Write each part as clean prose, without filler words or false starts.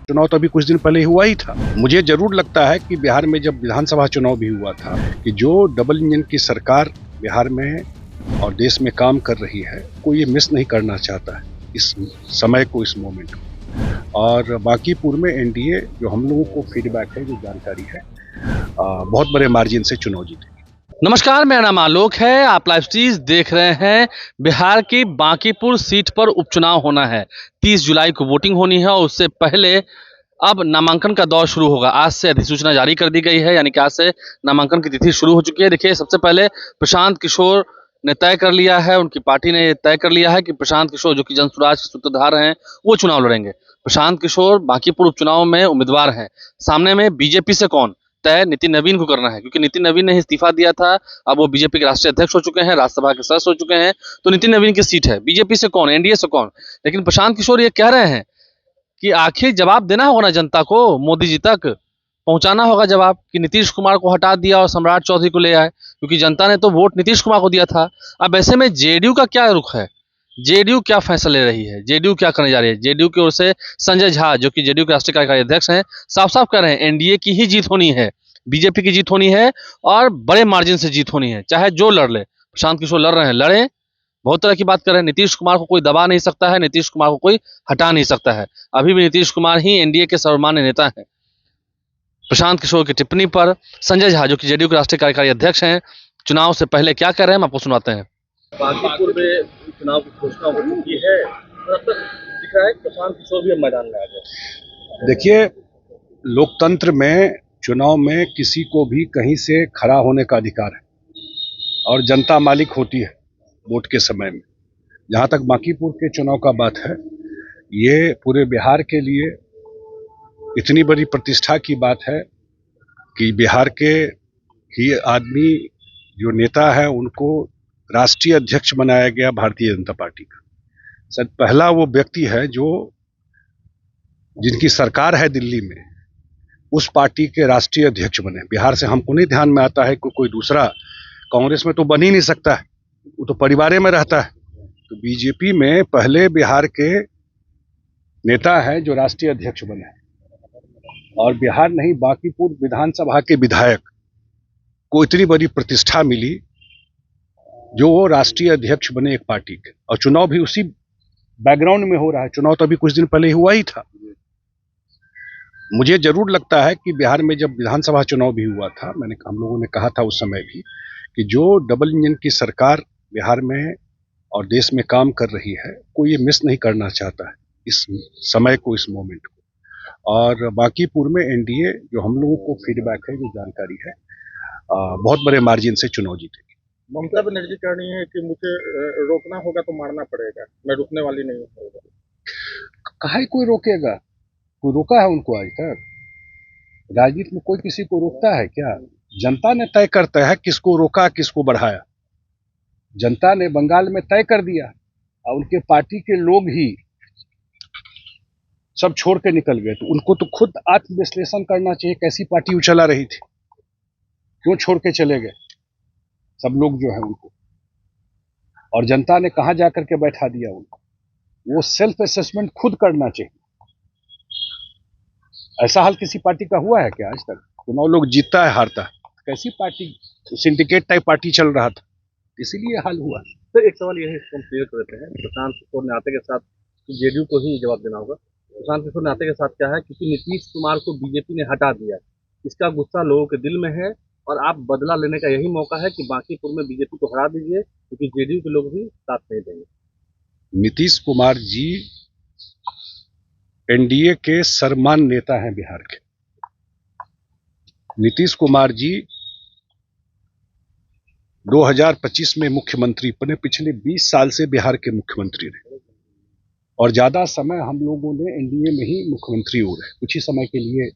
चुनाव तो अभी कुछ दिन पहले हुआ ही था। मुझे जरूर लगता है कि बिहार में जब विधानसभा चुनाव भी हुआ था कि जो डबल इंजन की सरकार बिहार में और देश में काम कर रही है, कोई ये मिस नहीं करना चाहता है इस समय को, इस मोमेंट को। और बांकीपुर में एनडीए जो हम लोगों को फीडबैक है, जो जानकारी है, बहुत बड़े मार्जिन से चुनाव जीते। नमस्कार, मेरा नाम आलोक है। आप लाइव स्ट्रीम देख रहे हैं। बिहार की बांकीपुर सीट पर उपचुनाव होना है। 30 जुलाई को वोटिंग होनी है और उससे पहले अब नामांकन का दौर शुरू होगा। आज से अधिसूचना जारी कर दी गई है, यानी कि आज से नामांकन की तिथि शुरू हो चुकी है। देखिए, सबसे पहले प्रशांत किशोर ने तय कर लिया है, उनकी पार्टी ने तय कर लिया है कि प्रशांत किशोर, जो कि जनसुराज के सूत्रधार हैं, वो चुनाव लड़ेंगे। प्रशांत किशोर बांकीपुर उपचुनाव में उम्मीदवार हैं। सामने में बीजेपी से कौन, तय नितिन नवीन को करना है, क्योंकि नितिन नवीन ने इस्तीफा दिया था। अब वो बीजेपी के राष्ट्रीय अध्यक्ष हो चुके हैं, राज्यसभा के सदस्य हो चुके हैं, तो नितिन नवीन की सीट है। बीजेपी से कौन, एनडीए से कौन। लेकिन प्रशांत किशोर ये कह रहे हैं कि आखिर जवाब देना होगा ना जनता को, मोदी जी तक पहुंचाना होगा जवाब, कि नीतीश कुमार को हटा दिया और सम्राट चौधरी को ले आए, क्योंकि जनता ने तो वोट नीतीश कुमार को दिया था। अब ऐसे में जेडीयू का क्या रुख है, जेडीयू क्या फैसला ले रही है, जेडीयू क्या करने जा रही है। जेडीयू की ओर से संजय झा, जो कि जेडीयू के राष्ट्रीय कार्यकारी अध्यक्ष हैं, साफ साफ कह रहे हैं एनडीए की ही जीत होनी है, बीजेपी की जीत होनी है और बड़े मार्जिन से जीत होनी है, चाहे जो लड़ ले। प्रशांत किशोर लड़ रहे हैं, लड़े। बहुत तरह की बात कर रहे हैं। नीतीश कुमार को कोई दबा नहीं सकता है, नीतीश कुमार को कोई हटा नहीं सकता है। अभी भी नीतीश कुमार ही एनडीए के सर्वमान्य नेता हैं। प्रशांत किशोर की टिप्पणी पर संजय झा, जो कि जेडीयू के राष्ट्रीय कार्यकारी अध्यक्ष हैं, चुनाव से पहले क्या कर रहे हैं, हम आपको सुनाते हैं। बांकीपुर में चुनाव की घोषणा हो चुकी है, तो अब तक दिख रहा है प्रशांत किशोर भी अब मैदान में आ गए। देखिए, लोकतंत्र में चुनाव में किसी को भी कहीं से खड़ा होने का अधिकार है और जनता मालिक होती है वोट के समय में। जहाँ तक बांकीपुर के चुनाव का बात है, ये पूरे बिहार के लिए इतनी बड़ी प्रतिष्ठा की बात है कि बिहार के ही आदमी, जो नेता है, उनको राष्ट्रीय अध्यक्ष बनाया गया भारतीय जनता पार्टी का। सर, पहला वो व्यक्ति है जो, जिनकी सरकार है दिल्ली में, उस पार्टी के राष्ट्रीय अध्यक्ष बने। बिहार से हमको नहीं ध्यान में आता है कोई दूसरा। कांग्रेस में तो बन ही नहीं सकता है, वो तो परिवार में रहता है। तो बीजेपी में पहले बिहार के नेता है जो राष्ट्रीय अध्यक्ष बने, और बिहार नहीं, बांकीपुर विधानसभा के विधायक को इतनी बड़ी प्रतिष्ठा मिली जो वो राष्ट्रीय अध्यक्ष बने एक पार्टी के, और चुनाव भी उसी बैकग्राउंड में हो रहा है। चुनाव तो अभी कुछ दिन पहले हुआ ही था। मुझे जरूर लगता है कि बिहार में जब विधानसभा चुनाव भी हुआ था, हम लोगों ने कहा था उस समय भी कि जो डबल इंजन की सरकार बिहार में और देश में काम कर रही है, कोई ये मिस नहीं करना चाहता है इस समय को, इस मोमेंट को। और बांकीपुर में एनडीए जो हम लोगों को फीडबैक है, जो जानकारी है, बहुत बड़े मार्जिन से चुनाव जीतेगी। ममता बनर्जी कह रही है कि मुझे रोकना होगा तो मारना पड़ेगा, मैं रुकने वाली नहीं हूँ। काहे कोई रोकेगा? कोई रोका है उनको आज तक? राजनीति में कोई किसी को रोकता है क्या? जनता ने तय करता है किसको रोका, किसको बढ़ाया। जनता ने बंगाल में तय कर दिया और उनके पार्टी के लोग ही सब छोड़ के निकल गए। तो उनको तो खुद आत्मविश्लेषण करना चाहिए, कैसी पार्टी वो चला रही थी, क्यों छोड़ के चले गए सब लोग जो है उनको, और जनता ने कहां जाकर के बैठा दिया उनको। वो सेल्फ असेसमेंट खुद करना चाहिए। ऐसा हाल किसी पार्टी का हुआ है क्या आज तक? चुनाव लोग जीतता है, हारता है। कैसी पार्टी, सिंडिकेट टाइप पार्टी चल रहा था, इसीलिए हाल हुआ। तो एक सवाल यही हम क्लियर कर देते हैं। प्रशांत किशोर ने आते के साथ जेडीयू को ही जवाब देना होगा। प्रशांत किशोर ने आते के साथ क्या है, क्योंकि नीतीश कुमार को बीजेपी ने हटा दिया, इसका गुस्सा लोगों के दिल में है और आप बदला लेने का यही मौका है कि बांकीपुर में बीजेपी को हरा दीजिए, क्योंकि जेडीयू के लोग भी साथ नहीं देंगे। नीतीश कुमार जी एनडीए के सर्वमान्य नेता हैं बिहार के। नीतीश कुमार जी 2025 में मुख्यमंत्री बने, पिछले 20 साल से बिहार के मुख्यमंत्री रहे, और ज्यादा समय हम लोगों ने एनडीए में ही मुख्यमंत्री हो रहे, कुछ ही समय के लिए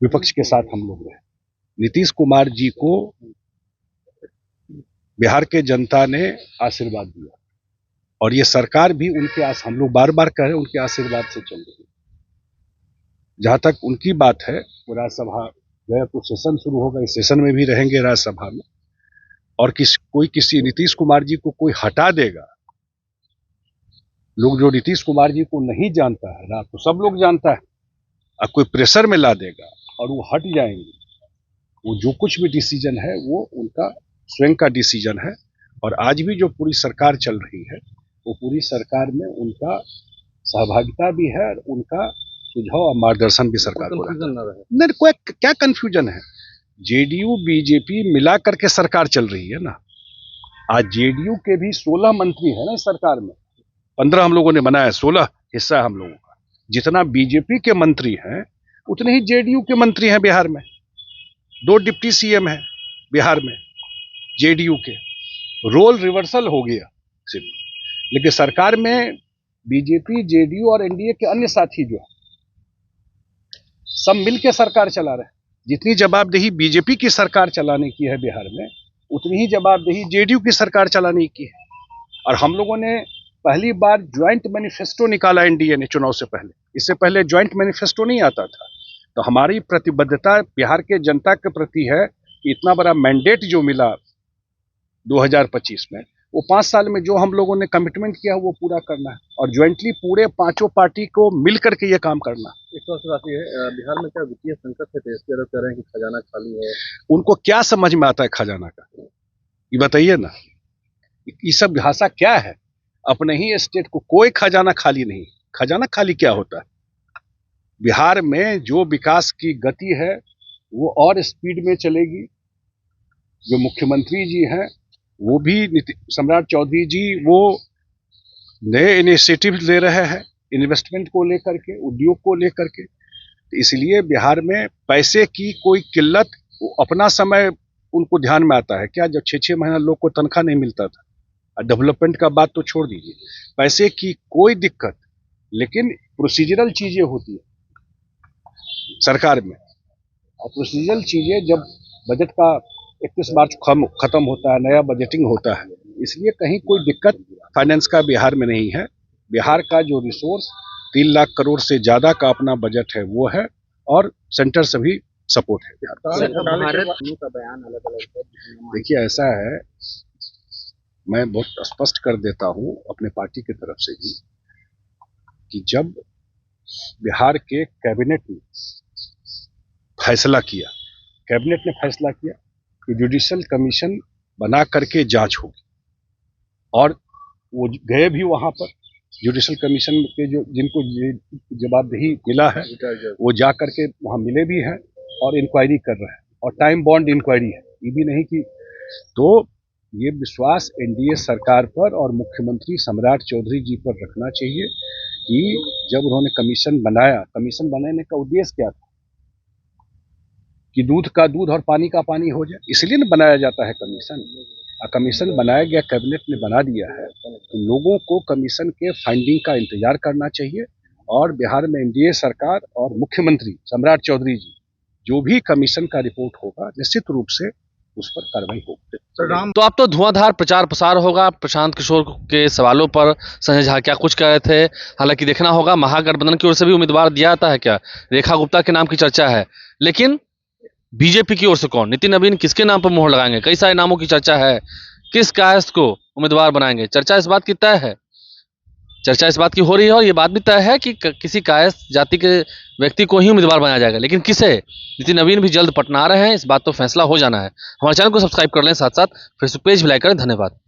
विपक्ष के साथ हम लोग रहे। नीतीश कुमार जी को बिहार के जनता ने आशीर्वाद दिया, और ये सरकार भी उनके हम लोग बार बार कह रहे हैं, उनके आशीर्वाद से चल रही है। जहां तक उनकी बात है, वो राज्यसभा गए तो सेशन शुरू होगा, इस सेशन में भी रहेंगे राज्यसभा में, और कोई किसी नीतीश कुमार जी को कोई हटा देगा। लोग जो नीतीश कुमार जी को नहीं जानता है ना, तो सब लोग जानता है अब कोई प्रेशर में ला देगा और वो हट जाएंगे, वो जो कुछ भी डिसीजन है वो उनका स्वयं का डिसीजन है। और आज भी जो पूरी सरकार चल रही है वो पूरी सरकार में उनका सहभागिता भी है और उनका सुझाव और मार्गदर्शन भी सरकार को कंफ्यूजन न रहे। नहीं, कोई क्या कंफ्यूजन है। जेडीयू बीजेपी मिला करके सरकार चल रही है ना। आज जेडीयू के भी 16 मंत्री है ना इस सरकार में, 15 हम लोगों ने बनाया, 16 हिस्सा है हम लोगों का। जितना बीजेपी के मंत्री हैं उतने ही जेडीयू के मंत्री हैं बिहार में। 2 डिप्टी सीएम हैं बिहार में जेडीयू के। रोल रिवर्सल हो गया सिर्फ, लेकिन सरकार में बीजेपी जेडीयू और एनडीए के अन्य साथी जो है सब मिलकर सरकार चला रहे हैं। जितनी जवाबदेही बीजेपी की सरकार चलाने की है बिहार में, उतनी ही जवाबदेही जेडीयू की सरकार चलाने की है। और हम लोगों ने पहली बार ज्वाइंट मैनिफेस्टो निकाला एनडीए ने चुनाव से पहले। इससे पहले ज्वाइंट मैनिफेस्टो नहीं आता था। तो हमारी प्रतिबद्धता बिहार के जनता के प्रति है कि इतना बड़ा मैंडेट जो मिला 2025 में, वो 5 साल में जो हम लोगों ने कमिटमेंट किया वो पूरा करना है और ज्वाइंटली पूरे 5 पार्टी को मिल करके ये काम करना। एक और बात ये है, बिहार में क्या वित्तीय संकट है? तेजस्वी यादव कह रहे हैं कि खजाना खाली है। उनको क्या समझ में आता है खजाना का, ये बताइए ना। ये सब भाषा क्या है? अपने ही स्टेट को कोई खजाना खाली नहीं। खजाना खाली क्या होता है? बिहार में जो विकास की गति है वो और स्पीड में चलेगी। जो मुख्यमंत्री जी हैं वो भी सम्राट चौधरी जी वो नए इनिशिएटिव ले रहे हैं इन्वेस्टमेंट को लेकर के, उद्योग को लेकर के। तो इसलिए बिहार में पैसे की कोई किल्लत, अपना समय उनको ध्यान में आता है क्या? जब 6-6 महीना लोग को तनख्वाह नहीं मिलता था। डेवलपमेंट का बात तो छोड़ दीजिए, पैसे की कोई दिक्कत, लेकिन प्रोसीजरल चीजें होती है सरकार में। और प्रोसीजरल चीजें जब बजट का 31 मार्च खत्म होता है, नया बजटिंग होता है, इसलिए कहीं कोई दिक्कत फाइनेंस का बिहार में नहीं है। बिहार का जो रिसोर्स 3 लाख करोड़ से ज्यादा का अपना बजट है वो है और सेंटर से भी सपोर्ट है बिहार का बयान अलग अलग है। देखिए ऐसा है, मैं बहुत स्पष्ट कर देता हूं अपने पार्टी की तरफ से भी कि जब बिहार के कैबिनेट ने फैसला किया, कैबिनेट ने फैसला किया कि जुडिशियल कमीशन बना करके जांच होगी, और वो गए भी वहां पर जुडिशियल कमीशन के जो जिनको जवाबदेही मिला है वो जा करके वहां मिले भी हैं और इंक्वायरी कर रहे हैं, और टाइम बॉन्ड इंक्वायरी है, ये भी नहीं कि। तो ये विश्वास एनडीए सरकार पर और मुख्यमंत्री सम्राट चौधरी जी पर रखना चाहिए कि जब उन्होंने कमीशन बनाया, कमीशन बनाने का उद्देश्य क्या था कि दूध का दूध और पानी का पानी हो जाए, इसलिए न बनाया जाता है कमीशन। कमीशन बनाया गया, कैबिनेट ने बना दिया है, तो लोगों को कमीशन के फाइंडिंग का इंतजार करना चाहिए। और बिहार में एनडीए सरकार और मुख्यमंत्री सम्राट चौधरी जी जो भी कमीशन का रिपोर्ट होगा निश्चित रूप से उस पर कार्रवाई होगी। तो आप तो धुआंधार प्रचार प्रसार होगा प्रशांत किशोर के सवालों पर। संजय झा क्या कुछ कह रहे थे? हालांकि देखना होगा, महागठबंधन की ओर से भी उम्मीदवार दिया जाता है क्या? रेखा गुप्ता के नाम की चर्चा है, लेकिन बीजेपी की ओर से कौन? नितिन नवीन किसके नाम पर मोहर लगाएंगे? कई सारे नामों की चर्चा है। किस कायस्थ को उम्मीदवार बनाएंगे? चर्चा इस बात की तय है, चर्चा इस बात की हो रही है, और ये बात भी तय है कि किसी कायस्थ जाति के व्यक्ति को ही उम्मीदवार बनाया जाएगा। लेकिन किसे? नितिन नवीन भी जल्द पटना आ रहे हैं, इस बात तो फैसला हो जाना है। हमारे चैनल को सब्सक्राइब कर लें, साथ साथ फेसबुक पेज भी लाइक करें। धन्यवाद।